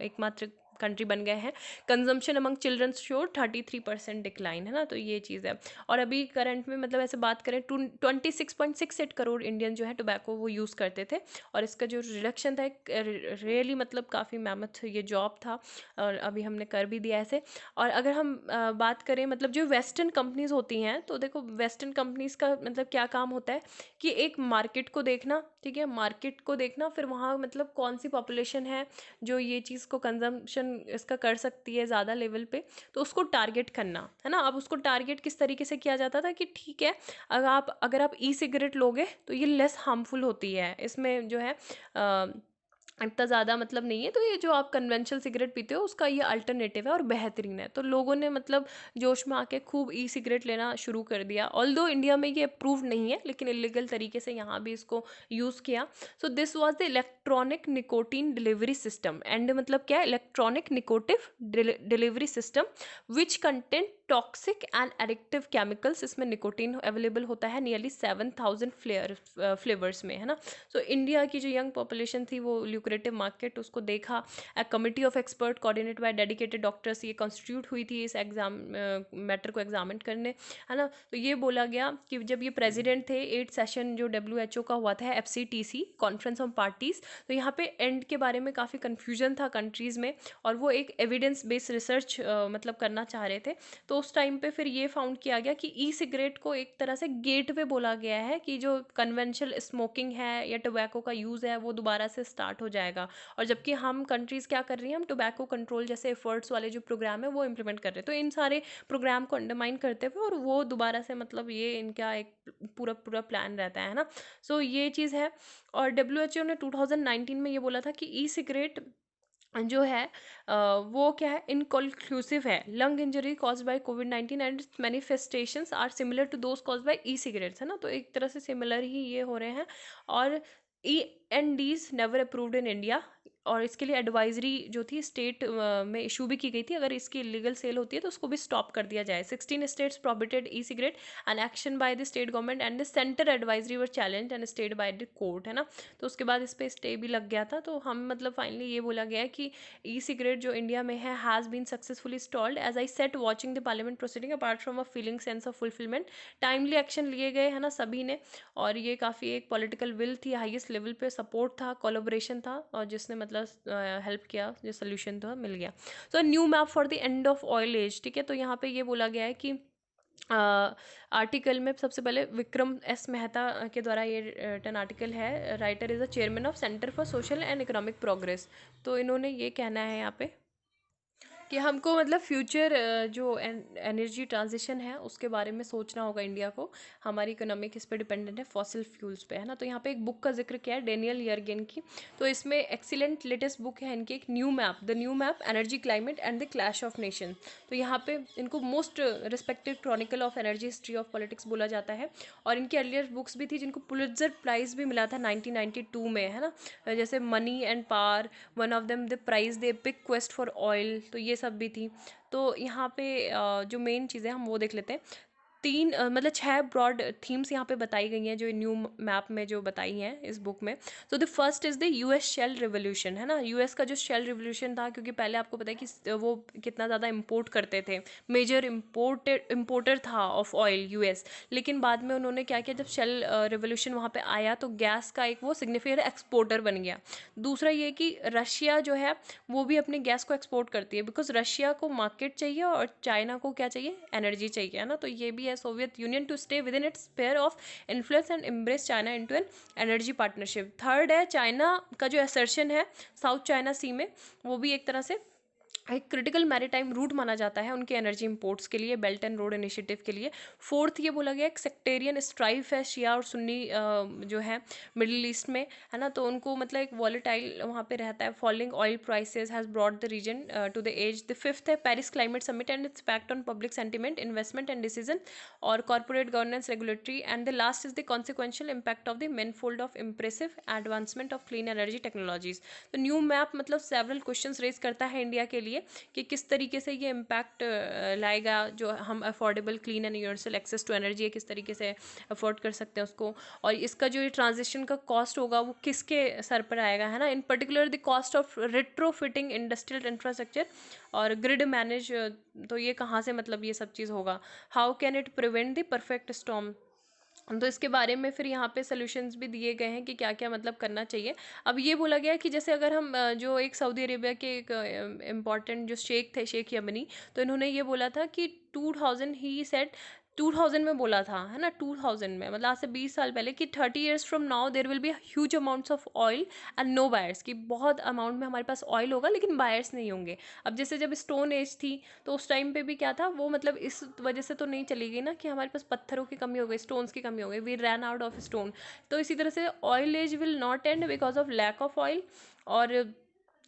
एकमात्र कंट्री बन गए हैं। Consumption among children show 33% decline, है ना, तो ये चीज़ है। और अभी करंट में मतलब ऐसे बात करें 26.68 करोड़ इंडियन जो है टोबैको वो यूज़ करते थे, और इसका जो रिडक्शन था रियली मतलब काफ़ी मेहनत ये जॉब था, और अभी हमने कर भी दिया ऐसे। और अगर हम बात करें मतलब जो वेस्टर्न कंपनीज होती हैं, तो देखो वेस्टर्न कंपनीज का मतलब क्या काम होता है कि एक मार्केट को देखना, ठीक है, मार्केट को देखना, फिर वहाँ मतलब कौन सी पॉपुलेशन है जो ये चीज़ को कंजम्पशन इसका कर सकती है ज़्यादा लेवल पे, तो उसको टारगेट करना, है ना। अब उसको टारगेट किस तरीके से किया जाता था कि ठीक है, अगर आप ई सिगरेट लोगे तो ये लेस हार्मफुल होती है, इसमें जो है इतना ज़्यादा मतलब नहीं है, तो ये जो आप कन्वेंशनल सिगरेट पीते हो उसका ये अल्टरनेटिव है और बेहतरीन है। तो लोगों ने मतलब जोश में आके खूब ई सिगरेट लेना शुरू कर दिया, ऑल्दो इंडिया में ये अप्रूव नहीं है, लेकिन इलीगल तरीके से यहाँ भी इसको यूज़ किया। So this was the electronic nicotine delivery system, and मतलब क्या है, electronic nicotine delivery system which content toxic and addictive chemicals. इसमें निकोटीन अवेलेबल होता है नियरली 7,000 फ्लेवर्स में, है ना। सो इंडिया की जो यंग पॉपुलेशन थी वो ल्यूक्रेटिव मार्केट उसको देखा। A committee of expert coordinate by dedicated doctors ये कॉन्स्टिट्यूट हुई थी इस एग्जाम मैटर को एग्जामिन करने, है ना। तो ये बोला गया कि जब ये प्रेसिडेंट थे 8th सेशन जो WHO का हुआ था, FCTC कॉन्फ्रेंस ऑन पार्टीज, तो यहाँ पे एंड के बारे में काफ़ी कन्फ्यूजन था कंट्रीज़ में, और वो एक एविडेंस बेस्ड रिसर्च मतलब करना चाह रहे थे। तो उस टाइम पे फिर ये फाउंड किया गया कि ई सिगरेट को एक तरह से गेटवे बोला गया है कि जो कन्वेंशनल स्मोकिंग है या टोबैको का यूज़ है वो दोबारा से स्टार्ट हो जाएगा। और जबकि हम कंट्रीज़ क्या कर रही हैं, हम टोबैको कंट्रोल जैसे एफर्ट्स वाले जो प्रोग्राम है वो इम्प्लीमेंट कर रहे हैं, तो इन सारे प्रोग्राम को अंडरमाइन करते हुए और वो दोबारा से मतलब ये इनका एक पूरा पूरा प्लान रहता है ना। सो ये चीज़ है। और WHO ने 2019 में ये बोला था कि ई सिगरेट जो है वो क्या है, इनकॉन्क्लूसिव है। लंग इंजरी कॉज बाय कोविड-19 and manifestations are similar to those cause by e cigarettes, है ना, तो एक तरह से सिमिलर ही ये हो रहे हैं। और E N Ds never approved in India, और इसके लिए एडवाइजरी जो थी स्टेट में इशू भी की गई थी, अगर इसकी इलीगल सेल होती है तो उसको भी स्टॉप कर दिया जाए। 16 states prohibited e cigarette and action by the state government and the centre advisory were challenge and stayed by the court, है ना। तो उसके बाद इस पर स्टे भी लग गया था। तो हम मतलब फाइनली ये बोला गया है कि ई सिगरेट जो इंडिया में है has been successfully stalled as I sat watching the parliament proceeding apart from a feeling sense of fulfilment. Timely action लिए गए, है ना, सभी ने, और ये काफ़ी एक पॉलिटिकल विल थी, हाईएस्ट लेवल पे सपोर्ट था, कोलैबोरेशन था, और जिसने मतलब हेल्प किया, जो सोल्यूशन था मिल गया। So new map for the end of oil age, ठीक है। तो यहाँ पे ये बोला गया है कि आर्टिकल में सबसे पहले विक्रम एस मेहता के द्वारा ये रिटन आर्टिकल है। Writer is the chairman of centre for social and economic progress. तो इन्होंने ये कहना है यहाँ पे कि हमको मतलब फ्यूचर जो एनर्जी ट्रांजिशन है उसके बारे में सोचना होगा इंडिया को। हमारी इकोनॉमी किस पे डिपेंडेंट है, फॉसिल फ्यूल्स पे, है ना। तो यहाँ पे एक बुक का जिक्र किया है डेनियल यर्गेन की, तो इसमें एक्सीलेंट लेटेस्ट बुक है इनकी, एक new map, the new map energy climate and the clash of nation. तो यहाँ पे इनको most respected Chronicle of energy history of politics बोला जाता है। और इनकी अर्लियर बुक्स भी थी जिनको पुलित्जर प्राइज़ भी मिला था 1992 में, है ना, जैसे money and power, one of them the prize the epic quest for oil, तो ये सब भी थी। तो यहाँ पे जो मेन चीज़ें हम वो देख लेते हैं। तीन मतलब 6 ब्रॉड थीम्स यहाँ पे बताई गई हैं जो न्यू मैप में जो बताई हैं इस बुक में। तो the first is the US shale revolution, है ना। US का जो शेल रिवोल्यूशन था, क्योंकि पहले आपको पता है कि वो कितना ज़्यादा इंपोर्ट करते थे, मेजर इम्पोर्टर था ऑफ ऑयल US। लेकिन बाद में उन्होंने क्या किया, जब शेल रिवोल्यूशन वहाँ पे आया तो गैस का एक वो सिग्निफिकेंट एक्सपोर्टर बन गया। दूसरा ये कि रशिया जो है वो भी अपनी गैस को एक्सपोर्ट करती है, बिकॉज रशिया को मार्केट चाहिए और चाइना को क्या चाहिए, एनर्जी चाहिए, है ना। तो ये भी है Soviet Union to stay within its sphere of influence and embrace China into an energy partnership. Third है चाइना का जो असर्शन है साउथ चाइना सी में, वो भी एक तरह से एक क्रिटिकल मैरीटाइम रूट माना जाता है उनके एनर्जी इंपोर्ट्स के लिए, बेल्ट एंड रोड इनिशिएटिव के लिए। फोर्थ ये बोला गया एक सेक्टेरियन स्ट्राइफ है शिया और सुन्नी जो है मिडिल ईस्ट में, है ना। तो उनको मतलब एक वॉलेटाइल वहाँ पे रहता है। Falling oil prices has brought the region to the edge. The fifth है Paris climate summit and its impact on public sentiment, investment and decision और corporate governance regulatory. And the last is the consequential impact of the manifold of impressive advancement of clean energy technologies. तो new map मतलब several questions raise करता है India के लिए लिए कि किस तरीके से ये इम्पैक्ट लाएगा, जो हम affordable clean and universal access to energy है किस तरीके से अफोर्ड कर सकते हैं उसको, और इसका जो ये ट्रांजिशन का कॉस्ट होगा वो किसके सर पर आएगा, है ना। इन particular the cost of retrofitting industrial infrastructure और ग्रिड मैनेज, तो ये कहाँ से मतलब ये सब चीज़ होगा, how can it prevent the perfect storm. तो इसके बारे में फिर यहाँ पे सॉल्यूशंस भी दिए गए हैं कि क्या क्या मतलब करना चाहिए। अब ये बोला गया कि जैसे अगर हम जो एक सऊदी अरेबिया के एक इम्पॉर्टेंट जो शेख थे, शेख यमनी, तो इन्होंने ये बोला था कि 2000 ही सेट 2000 में बोला था, है ना, 2000 में मतलब आज से 20 साल पहले, कि 30 years from now there will be huge amounts of oil and no buyers, कि बहुत अमाउंट में हमारे पास ऑयल होगा लेकिन बायर्स नहीं होंगे। अब जैसे जब स्टोन एज थी तो उस टाइम पे भी क्या था, वो मतलब इस वजह से तो नहीं चली गई ना कि हमारे पास पत्थरों की कमी हो गई, स्टोन्स की कमी हो गई, we ran out of stone. तो इसी तरह से oil age will not end because of lack of oil. और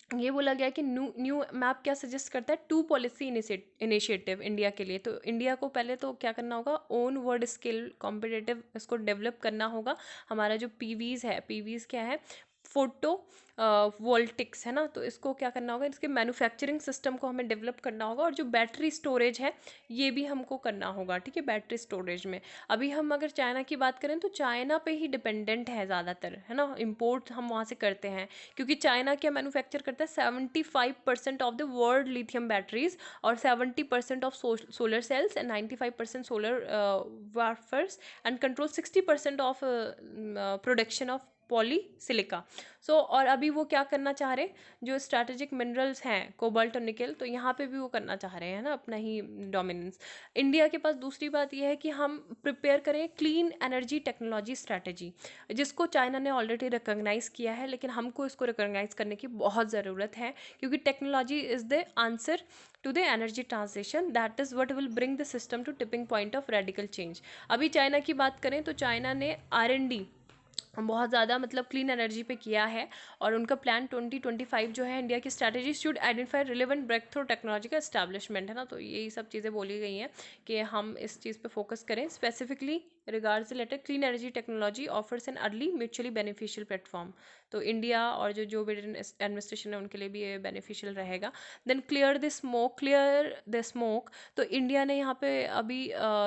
ये बोला गया कि न्यू न्यू मैप क्या सजेस्ट करता है, टू पॉलिसी इनिशिएटिव इंडिया के लिए। तो इंडिया को पहले तो क्या करना होगा, ओन वर्ल्ड स्किल कॉम्पिटिटिव इसको डेवलप करना होगा। हमारा जो पीवीज है, पीवीज क्या है, फोटो वोल्टिक्स, है ना, तो इसको क्या करना होगा, इसके मैन्युफैक्चरिंग सिस्टम को हमें डेवलप करना होगा। और जो बैटरी स्टोरेज है ये भी हमको करना होगा, ठीक है, बैटरी स्टोरेज में। अभी हम अगर चाइना की बात करें तो चाइना पे ही डिपेंडेंट है ज़्यादातर, है ना, इम्पोर्ट हम वहाँ से करते हैं, क्योंकि चाइना क्या मैन्युफैक्चर करता है, 75% of the world lithium batteries और 70% of solar cells and 95% solar wafers and control 60% of production of poly silica. So और अभी वो क्या करना चाह रहे, जो स्ट्रैटेजिक मिनरल्स हैं कोबाल्ट और निकल, तो यहाँ पे भी वो करना चाह रहे हैं ना अपना ही डोमिनेंस। इंडिया के पास दूसरी बात ये है कि हम प्रिपेयर करें क्लीन एनर्जी टेक्नोलॉजी स्ट्रैटेजी, जिसको चाइना ने ऑलरेडी रिकॉग्नाइज किया है, लेकिन हमको इसको रिकॉग्नाइज करने की बहुत ज़रूरत है, क्योंकि technology is the answer to the energy transition, that is what will bring the system to tipping point of radical change. अभी चाइना की बात करें तो चाइना ने R&D बहुत ज़्यादा मतलब क्लीन एनर्जी पे किया है, और उनका प्लान 2025 जो है, इंडिया की strategy should identify relevant breakthrough technology का एस्टैब्लिशमेंट, है ना। तो यही सब चीज़ें बोली गई हैं कि हम इस चीज़ पे फोकस करें specifically regards latter clean energy technology offers an early mutually beneficial platform. तो इंडिया और जो जो बिडेन एडमिनिस्ट्रेशन है उनके लिए भी ये बेनिफिशियल रहेगा। Then clear the smoke. तो इंडिया ने यहाँ पे अभी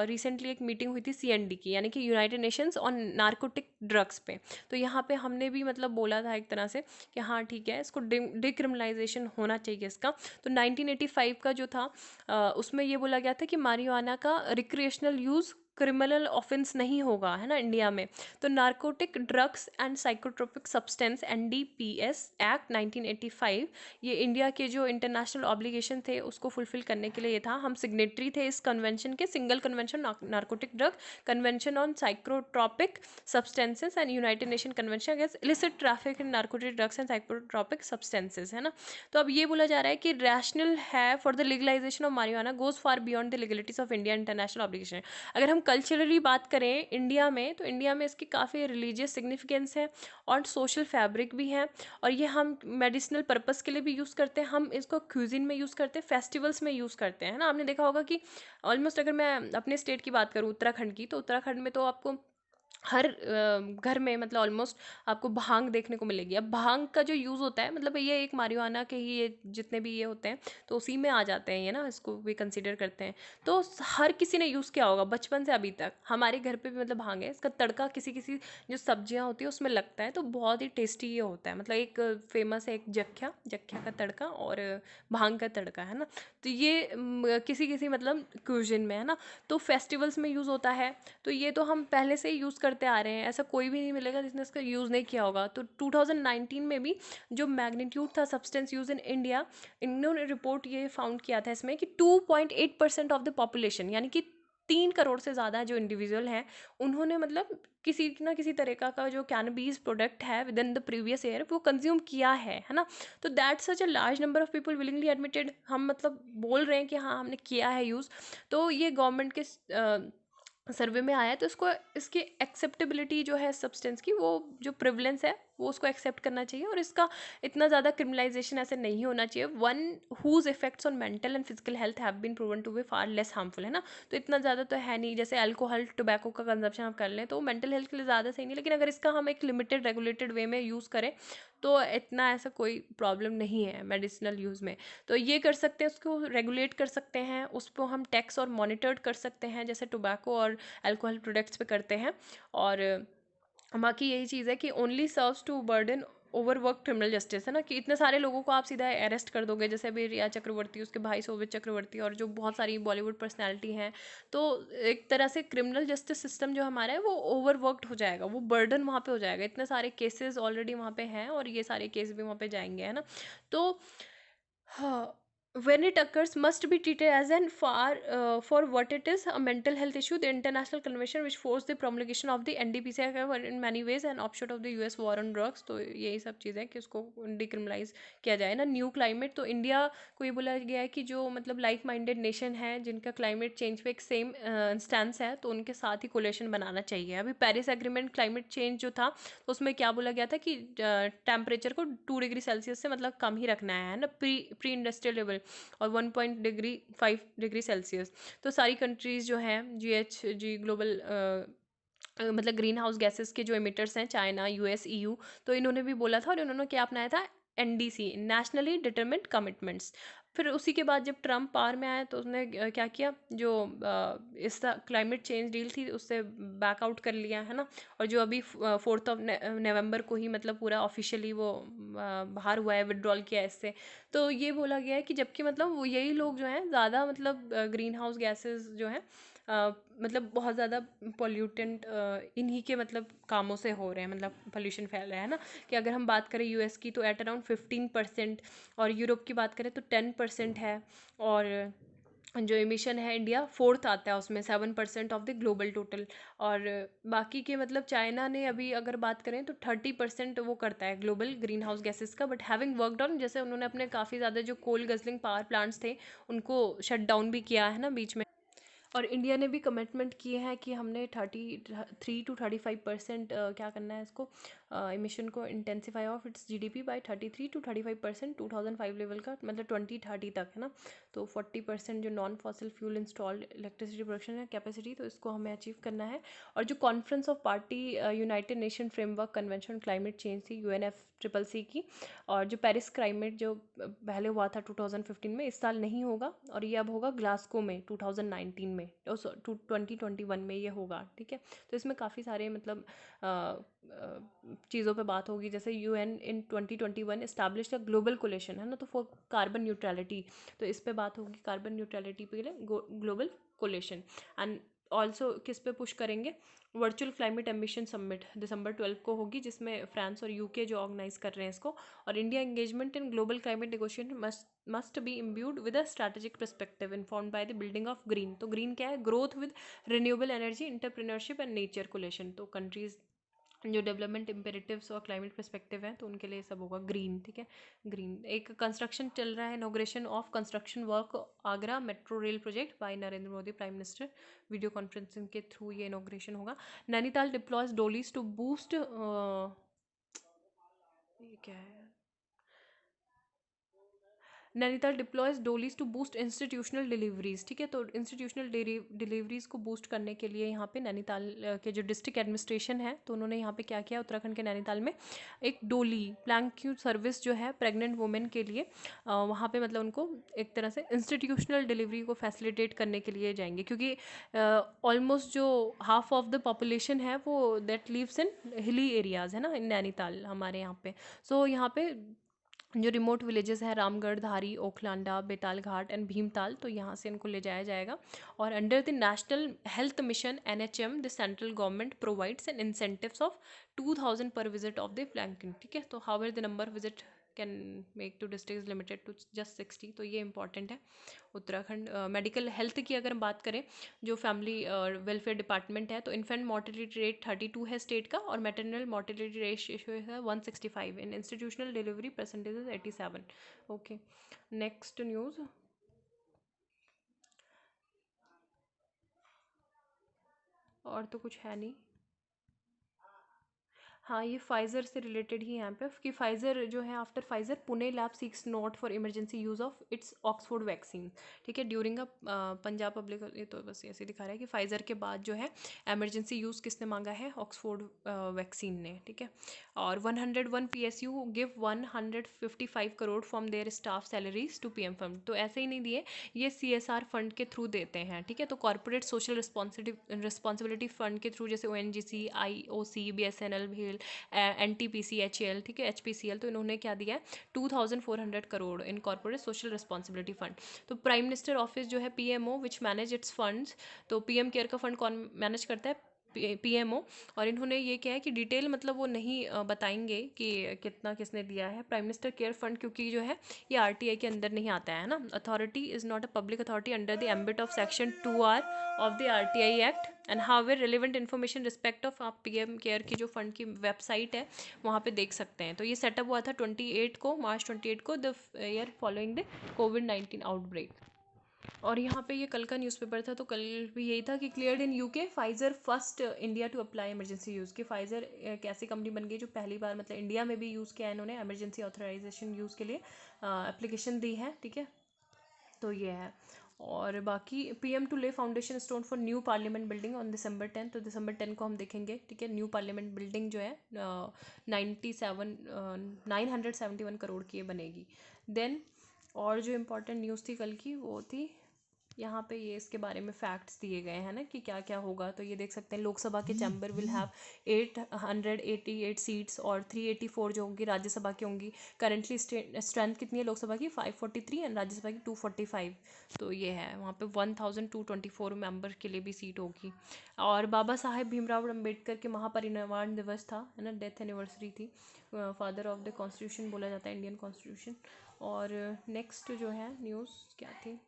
रिसेंटली एक मीटिंग हुई थी CND की, यानी कि United Nations on narcotic drugs पे। तो यहाँ पे हमने भी मतलब बोला था एक तरह से कि हाँ ठीक है, इसको डिक्रिमिनलाइजेशन होना चाहिए इसका। तो 1985 का जो था उसमें ये बोला गया था कि मारिजुआना का रिक्रिएशनल यूज़ क्रिमिनल ऑफेंस नहीं होगा, है ना, इंडिया में। तो narcotic drugs and psychotropic substance NDPS act 1985, ये इंडिया के जो इंटरनेशनल ऑब्लिगेशन थे उसको फुलफिल करने के लिए ये था। हम सिग्नेटरी थे इस कन्वेंशन के, single convention narcotic drug, convention on psychotropic substances and United nation convention against illicit traffic in narcotic drugs and psychotropic substances, है ना। तो अब ये बोला जा रहा है कि रैशनल है for the legalisation of marijuana goes far beyond the legalities of India international obligation. अगर हम कल्चरली बात करें इंडिया में, तो इंडिया में इसकी काफ़ी रिलीजियस सिग्निफिकेंस है और सोशल फैब्रिक भी है, और ये हम मेडिसिनल पर्पस के लिए भी यूज़ करते हैं, हम इसको क्यूजिन में यूज़ करते हैं, फेस्टिवल्स में यूज़ करते हैं, है ना। आपने देखा होगा कि ऑलमोस्ट, अगर मैं अपने स्टेट की बात करूँ उत्तराखंड की, तो उत्तराखंड में तो आपको हर घर में मतलब ऑलमोस्ट आपको भांग देखने को मिलेगी। अब भांग का जो यूज़ होता है, मतलब ये एक मारिजुआना के ही ये जितने भी ये होते हैं तो उसी में आ जाते हैं ये ना, इसको भी कंसीडर करते हैं। तो हर किसी ने यूज़ किया होगा बचपन से अभी तक, हमारे घर पे भी मतलब भांग है, इसका तड़का किसी किसी जो सब्जियां होती है उसमें लगता है, तो बहुत ही टेस्टी ये होता है। मतलब एक फेमस है, एक जख्या, जख्या का तड़का और भांग का तड़का, है ना। तो ये किसी किसी मतलब क्यूजिन में, है ना। तो फेस्टिवल्स में यूज़ होता है, तो ये तो हम पहले से ही यूज़ करते आ रहे हैं, ऐसा कोई भी नहीं मिलेगा जिसने इसका यूज़ नहीं किया होगा। तो 2019 में भी जो मैग्नीट्यूड था सब्सटेंस यूज़ इन इंडिया, इन्होंने रिपोर्ट ये फाउंड किया था इसमें कि 2.8% ऑफ द पॉपुलेशन, यानी कि 3 करोड़ से ज़्यादा जो इंडिविजुअल हैं, उन्होंने मतलब किसी ना किसी तरीका का जो कैनबीज प्रोडक्ट है with in the previous year वो कंज्यूम किया है ना। तो that such a large number of people willingly admitted, हम मतलब बोल रहे हैं कि हाँ हमने किया है यूज़। तो ये गवर्नमेंट के सर्वे में आया है, तो इसको इसकी एक्सेप्टेबिलिटी जो है सब्सटेंस की, वो जो प्रिवलेंस है वो उसको एक्सेप्ट करना चाहिए, और इसका इतना ज़्यादा क्रिमिनलाइजेशन ऐसे नहीं होना चाहिए। One whose effects on mental and physical health have been proven to be far less harmful, है ना। तो इतना ज़्यादा तो है नहीं, जैसे अल्कोहल टोबैको का कंजप्शन आप कर लें तो मेंटल हेल्थ के लिए ज़्यादा सही नहीं, लेकिन अगर इसका हम एक लिमिटेड रेगुलेटेड वे में यूज़ करें तो इतना ऐसा कोई प्रॉब्लम नहीं है मेडिसिनल यूज़ में। तो ये कर सकते हैं, उसको रेगुलेट कर सकते हैं, उस पर हम टैक्स और मॉनिटर्ड कर सकते हैं जैसे टोबैको और अल्कोहल प्रोडक्ट्स पे करते हैं। और बाकी यही चीज़ है कि only serves to burden overwork criminal justice, है ना, कि इतने सारे लोगों को आप सीधा अरेस्ट कर दोगे, जैसे अभी रिया चक्रवर्ती, उसके भाई शोभित चक्रवर्ती, और जो बहुत सारी बॉलीवुड पर्सनैलिटी हैं। तो एक तरह से क्रिमिनल जस्टिस सिस्टम जो हमारा है वो ओवरवर्कड हो जाएगा, वो बर्डन वहाँ पे हो जाएगा, इतने सारे केसेस ऑलरेडी वहाँ पे हैं और ये सारे केस भी वहाँ पे जाएंगे, है ना। तो हाँ, when it occurs must be treated as an far for what it is, a mental health issue. The international convention which forced the promulgation of the NDPC were in many ways an offshoot of the US war on drugs. तो यही सब चीज़ें कि उसको decriminalise किया जाए ना। New climate, तो इंडिया को ये बोला गया है कि जो मतलब लाइक माइंडेड नेशन है जिनका क्लाइमेट चेंज पे एक सेम स्टैंस है, तो उनके साथ ही कोलेशन बनाना चाहिए। अभी पेरिस एग्रीमेंट क्लाइमेट चेंज जो था, तो उसमें क्या बोला गया था कि टेम्परेचर को 2 डिग्री सेल्सियस से मतलब कम ही रखना है ना, प्री इंडस्ट्रियल लेवल, और 1.5 डिग्री सेल्सियस। तो सारी कंट्रीज़ जो हैं GHG ग्लोबल मतलब ग्रीन हाउस गैसेस के जो एमिटर्स हैं, चाइना, US, EU, तो इन्होंने भी बोला था और इन्होंने क्या अपनाया था, NDC, नेशनली डिटरमिन्ड कमिटमेंट्स। फिर उसी के बाद जब ट्रम्प पावर में आया तो उसने क्या किया, जो इस क्लाइमेट चेंज डील थी उससे बैकआउट कर लिया, है ना। और जो अभी 4 नवंबर को ही मतलब पूरा ऑफिशियली वो बाहर हुआ है, विड्रॉल किया है इससे। तो ये बोला गया है कि जबकि मतलब वो यही लोग जो हैं ज़्यादा मतलब ग्रीन हाउस गैसेस जो हैं मतलब बहुत ज़्यादा पोल्यूटेंट इन्हीं के मतलब कामों से हो रहे हैं, मतलब पोल्यूशन फैल रहा है ना। कि अगर हम बात करें US की तो एट अराउंड 15%, और यूरोप की बात करें तो 10% है, और जो एमिशन है इंडिया फोर्थ आता है उसमें, 7% ऑफ द ग्लोबल टोटल। और बाकी के मतलब चाइना ने अभी अगर बात करें तो 30% वो करता है ग्लोबल ग्रीन हाउस गैसेस का, बट हैविंग वर्कड ऑन, जैसे उन्होंने अपने काफ़ी ज़्यादा जो कोल गजलिंग पावर प्लांट्स थे उनको शट डाउन भी किया है ना बीच में। और इंडिया ने भी कमिटमेंट किए हैं कि हमने 33 to 35% क्या करना है इसको, इमिशन को intensify of its GDP by 33 to 35% 2005 level का, मतलब 2030 तक, है ना। तो 40% जो non fossil fuel installed electricity production है कैपेसिटी, तो इसको हमें अचीव करना है। और जो conference of party united nation framework convention climate change थी, UNFCCC की, और जो पेरिस क्लाइमेट जो पहले हुआ था 2015 में, इस साल नहीं होगा, और ये अब होगा ग्लासगो में 2019 में, 2021 में ये होगा, ठीक है। तो इसमें काफ़ी सारे मतलब चीज़ों पे बात होगी, जैसे UN in 2021 establish a global coalition, है ना, तो फॉर कार्बन न्यूट्रलिटी, तो इस पे बात होगी कार्बन न्यूट्रलिटी पे ग्लोबल कोलेशन। एंड ऑल्सो किस पे पुश करेंगे, वर्चुअल क्लाइमेट एम्बिशन समिट दिसंबर 12 को होगी, जिसमें फ्रांस और UK जो ऑर्गेनाइज कर रहे हैं इसको। और India engagement in global climate negotiation must be imbued with a strategic perspective informed by the building of green. तो ग्रीन क्या है, growth with renewable energy, entrepreneurship and nature coalition. तो कंट्रीज जो डेवलपमेंट इम्पेरेटिव्स और climate perspective है तो उनके लिए सब होगा ग्रीन, ठीक है। ग्रीन एक कंस्ट्रक्शन चल रहा है, inauguration of construction work Agra metro rail project by Narendra Modi prime minister, video conferencing के थ्रू ये इनॉग्रेशन होगा। Nainital deploys dolis to boost, ये क्या है, Nainital deploys dolis to boost institutional deliveries, ठीक है। तो इंस्टीट्यूशनल डिलीवरीज को बूस्ट करने के लिए यहाँ पे नैनीताल के जो डिस्ट्रिक्ट एडमिनिस्ट्रेशन है, तो उन्होंने यहाँ पे क्या किया, उत्तराखंड के नैनीताल में एक डोली प्लैंक्यू सर्विस जो है प्रेग्नेंट वुमेन के लिए, वहाँ पे मतलब उनको एक तरह से इंस्टीट्यूशनल डिलीवरी को फैसिलिटेट करने के लिए जाएंगे, क्योंकि ऑलमोस्ट जो हाफ ऑफ द पॉपुलेशन है वो that lives in hilly areas, है ना, इन नैनीताल हमारे यहाँ पे। सो यहाँ पे जो रिमोट विलेजेस हैं, रामगढ़, धारी, ओखलांडा, बेताल घाट एंड भीमताल, तो यहाँ से इनको ले जाया जाएगा। और under the national health mission NHM the central government provides an incentives of 2000 per visit of the flanking, ठीक है। तो however the number visit can make to district limited to just 60, तो ये इंपॉर्टेंट है। उत्तराखंड मेडिकल हेल्थ की अगर हम बात करें, जो फैमिली वेलफेयर डिपार्टमेंट है, तो इन्फेंट मोर्टेलिटी रेट 32 है स्टेट का, और मैटरनल मोर्टेलिटी रेशियो है 165, in institutional delivery percentage 87। Okay, next news. और तो कुछ है नहीं। हाँ, ये फाइजर से रिलेटेड ही यहाँ पे कि फाइजर जो है, after Pfizer Pune lab seeks not for emergency use of its Oxford vaccine. ठीक है, ड्यूरिंग अ पंजाब पब्लिक, ये तो बस ऐसे दिखा रहा है कि फाइजर के बाद जो है एमरजेंसी यूज़ किसने मांगा है, ऑक्सफोर्ड वैक्सीन ने। ठीक है, और 101 PSU give 155 crore from their staff salaries to PM fund. तो ऐसे ही नहीं दिए, ये CSR फंड के थ्रू देते हैं। ठीक है, तो कॉर्पोरेट सोशल रिस्पॉन्सिबिलिटी फंड के थ्रू, जैसे ONGC, IOC, BSNL, भेल, NTPC, HAL, ठीक है, HPCL, तो इन्होंने क्या दिया है, 2400 crore in corporate social responsibility fund. तो प्राइम मिनिस्टर ऑफिस जो है PMO which manage it's funds, तो PM केयर का फंड कौन मैनेज करता है, PMO। और इन्होंने ये क्या है कि डिटेल मतलब वो नहीं बताएंगे कि कितना किसने दिया है। प्राइम मिनिस्टर केयर फंड क्योंकि जो है ये RTI के अंदर नहीं आता है ना, authority is not a public authority under the ambit of section 2R of the RTI act and how relevant information respect of, आप PM केयर की जो फंड की वेबसाइट है वहाँ पे देख सकते हैं। तो ये सेटअप हुआ था 28 को, मार्च 28 को, the year following the covid outbreak. और यहाँ पे ये कल का न्यूज़पेपर था, तो कल भी यही था कि cleared in UK, Pfizer first India to apply emergency use. कि फाइजर एक ऐसी कंपनी बन गई जो पहली बार मतलब इंडिया में भी यूज़ किया है इन्होंने, इमरजेंसी ऑथराइजेशन यूज़ के लिए एप्लीकेशन दी है। ठीक है, तो ये है। और बाकी PM टू ले foundation stone for new parliament building on December 10, तो December 10 को हम देखेंगे। ठीक है, न्यू पार्लियामेंट बिल्डिंग जो है 971 करोड़ की ये बनेगी। देन और जो इम्पोर्टेंट न्यूज़ थी कल की, वो थी यहाँ पे, ये इसके बारे में फैक्ट्स दिए गए हैं ना कि क्या क्या होगा। तो ये देख सकते हैं, लोकसभा के चैम्बर विल हैव 888 सीट्स और 384 जो होंगी राज्यसभा की होंगी। करेंटली स्ट्रेंथ कितनी है लोकसभा की, 543, एंड राज्यसभा की 245। तो ये है, वहाँ पे 1224 मेंबर के लिए भी सीट होगी। और बाबा साहेब भीमराव अम्बेडकर के महापरिनिर्वाण दिवस था, है ना, डेथ एनिवर्सरी थी। फादर ऑफ द कॉन्स्टिट्यूशन बोला जाता है, इंडियन कॉन्स्टिट्यूशन। और नेक्स्ट जो है न्यूज़ क्या थी,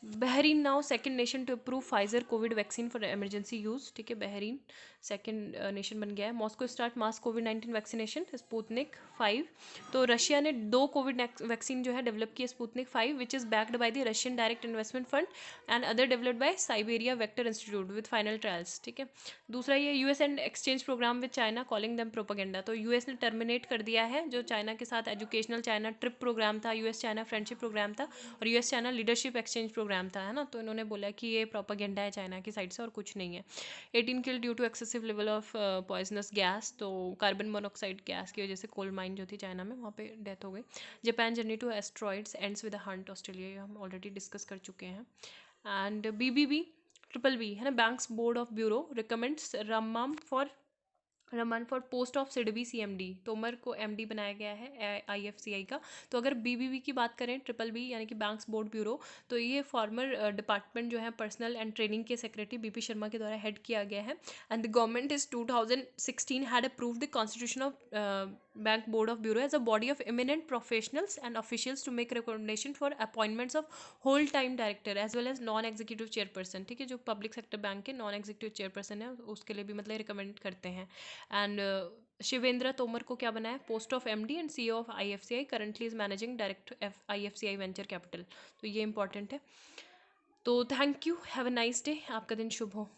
Bahrain now second nation to approve Pfizer covid vaccine for emergency use. ठीक है, बहरीन सेकंड नेशन बन गया है। मॉस्को स्टार्ट मास कोविड-19 वैक्सीनेशन, स्पुतनिक 5। तो रशिया ने 2 कोविड वैक्सीन जो है डेवलप की, Sputnik 5 which is backed by the Russian direct investment fund and other developed by Siberia vector institute with final trials. ठीक है, दूसरा ये US and exchange program with China calling them propaganda. तो US ने terminate कर दिया है जो चाइना के साथ एजुकेशनल चाइना ट्रिप प्रोग्राम था, US चाइना फ्रेंडशिप प्रोग्राम था और US China leadership exchange program था, है ना। तो इन्होंने बोला कि ये प्रोपागेंडा है चाइना की साइड से और कुछ नहीं है। 18 kill due to excessive level of poisonous gas, तो कार्बन मोनोक्साइड गैस की वजह से कोल माइन जो थी चाइना में, वहाँ पे डेथ हो गई। Japan journey to asteroids ends with a hunt, Australia, ये हम ऑलरेडी डिस्कस कर चुके हैं। एंड BBB ट्रिपल बी, है ना, banks board of bureau recommends Raman for post of SIDBI CMD, Tomar को MD बनाया गया है IFCI का। तो अगर BBB की बात करें, ट्रिपल बी यानी कि बैंक्स बोर्ड ब्यूरो, तो ये फॉर्मर डिपार्टमेंट जो है पर्सनल एंड ट्रेनिंग के सेक्रेटरी BP शर्मा के द्वारा हेड किया गया है। And the government is 2016 had approved the constitution of bank board of bureau as a body of eminent professionals and officials to make recommendation for appointments of whole time director as well as non executive chairperson. ठीक है, जो public sector bank के non executive chairperson है उसके लिए भी मतलब recommend करते हैं। एंड शिवेंद्र तोमर को क्या बनाया, post of MD and CEO of IFCI, currently is managing director IFCI venture capital. तो ये इंपॉर्टेंट है। तो thank you, have a nice day, आपका दिन शुभ हो।